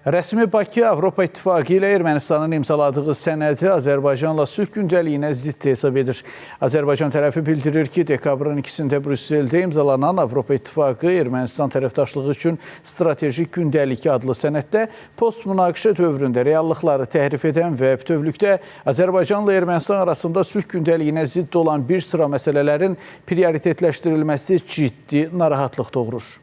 Rəsmi Bakı Avropa İttifaqı ilə Ermənistanın imzaladığı sənədi Azərbaycanla sülh gündəliyinə zidd hesab edir. Azərbaycan tərəfi bildirir ki, dekabrın 2-də Brüsseldə imzalanan Avropa İttifaqı Ermənistan tərəfdaşlığı üçün strateji gündəlik adlı sənəddə post-münaqişə dövründə reallıqları təhrif edən və bütövlükdə Azərbaycanla Ermənistan arasında sülh gündəliyinə zidd olan bir sıra məsələlərin prioritetləşdirilməsi ciddi narahatlıq doğurur.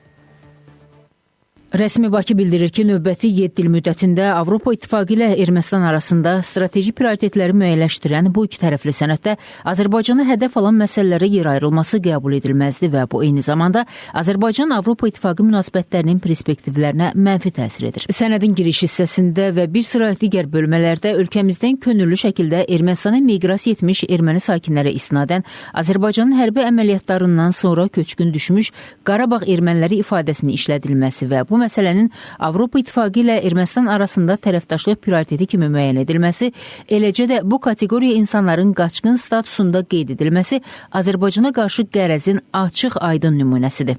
Rəsmi Bakı bildirir ki, növbəti 7 il müddətində Avropa İttifaqı ilə Ermənistan arasında strateji prioritetləri müəyyənləşdirən bu iki tərəfli sənəddə Azərbaycana hədəf alan məsələlərə yer ayrılması qəbul edilməzdir və bu eyni zamanda Azərbaycan-Avropa İttifaqı münasibətlərinin perspektivlərinə mənfi təsir edir. Sənədin giriş hissəsində və bir sıra digər bölmələrdə ölkəmizdən könüllü şəkildə Ermənistana miqrasiya etmiş erməni sakinlərə istinadən Azərbaycanın hərbi əməliyyatlarından sonra köçkün düşmüş Qarabağ erməniləri ifadəsini işlədilməsi və bu məsələnin Avropa İttifaqı ilə Ermənistan arasında tərəfdaşlıq prioriteti kimi müəyyən edilməsi, eləcə də bu kateqoriya insanların qaçqın statusunda qeyd edilməsi Azərbaycana qarşı qərəzin açıq-aydın nümunəsidir.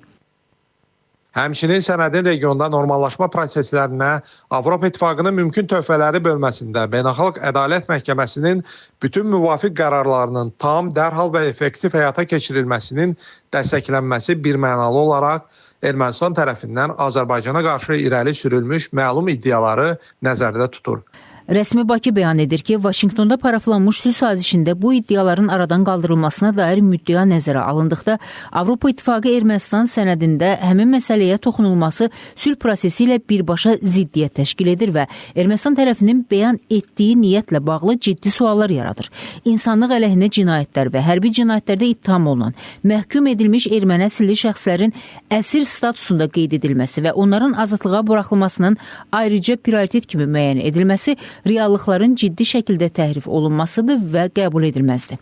Həmçinin sənədin regionda normallaşma proseslərinə Avropa İttifaqının mümkün töhfələri bölməsində Beynəlxalq Ədalət Məhkəməsinin bütün müvafiq qərarlarının tam, dərhal və effektiv həyata keçirilməsinin dəstəklənməsi birmənalı olaraq Ermənistan tərəfindən Azərbaycana qarşı irəli sürülmüş məlum iddiaları nəzərdə tutur. Rəsmi Bakı bəyan edir ki, Vaşinqtonda paraflanmış sülh sazişində bu iddiaların aradan qaldırılmasına dair müddəa nəzərə alındıqda, Avropa İttifaqı Ermənistan sənədində həmin məsələyə toxunulması sülh prosesi ilə birbaşa ziddiyyət təşkil edir və Ermənistan tərəfinin bəyan etdiyi niyyətlə bağlı ciddi suallar yaradır. İnsanlıq əleyhinə cinayətlər və hərbi cinayətlərdə ittiham olunan, məhkum edilmiş erməni əsilli şəxslərin əsir statusunda qeyd edilməsi və onların azadlığa buraxılmasının ayrıca prioritet kimi müəyyən edilməsi reallıqların ciddi şəkildə təhrif olunmasıdır və qəbul edilməzdir.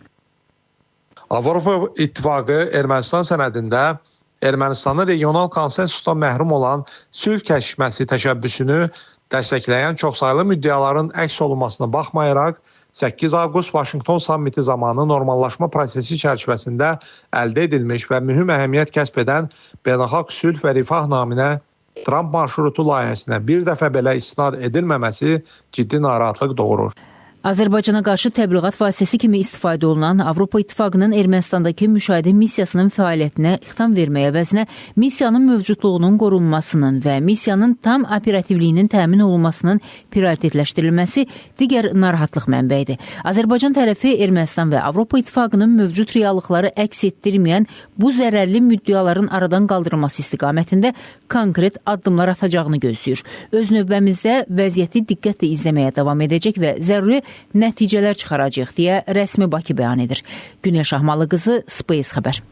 Avropa İttifaqı Ermənistan sənədində Ermənistanın regional konsensusdan məhrum olan sülh kəşfməsi təşəbbüsünü dəstəkləyən çoxsaylı müddəaların əks olunmasına baxmayaraq, 8 avqust Vaşinqton sammiti zamanı normallaşma prosesi çərçivəsində əldə edilmiş və mühüm əhəmiyyət kəsb edən beynəlxalq sülh və rifah naminə Trump marşrutu layihəsinə bir dəfə belə istinad edilməməsi ciddi narahatlıq doğurur. Azərbaycana qarşı təbliğat vasitəsi kimi istifadə olunan Avropa İttifaqının Ermənistandakı müşahidə missiyasının fəaliyyətinə xitam verməyə əvəzinə missiyanın mövcudluğunun qorunmasının və missiyanın tam operativliyinin təmin olunmasının prioritetləşdirilməsi digər narahatlıq mənbəyidir. Azərbaycan tərəfi Ermənistan və Avropa İttifaqının mövcud reallıqları əks etdirməyən bu zərərli müddəaların aradan qaldırılması istiqamətində konkret addımlar atacağını gözləyir. Öz növbəmizdə vəziyyəti diqqətlə izləməyə davam edəcək və zəruri nəticələr çıxaracaq deyə rəsmi Bakı bəyan edir. Günel Şahmalı qızı, Space xəbər.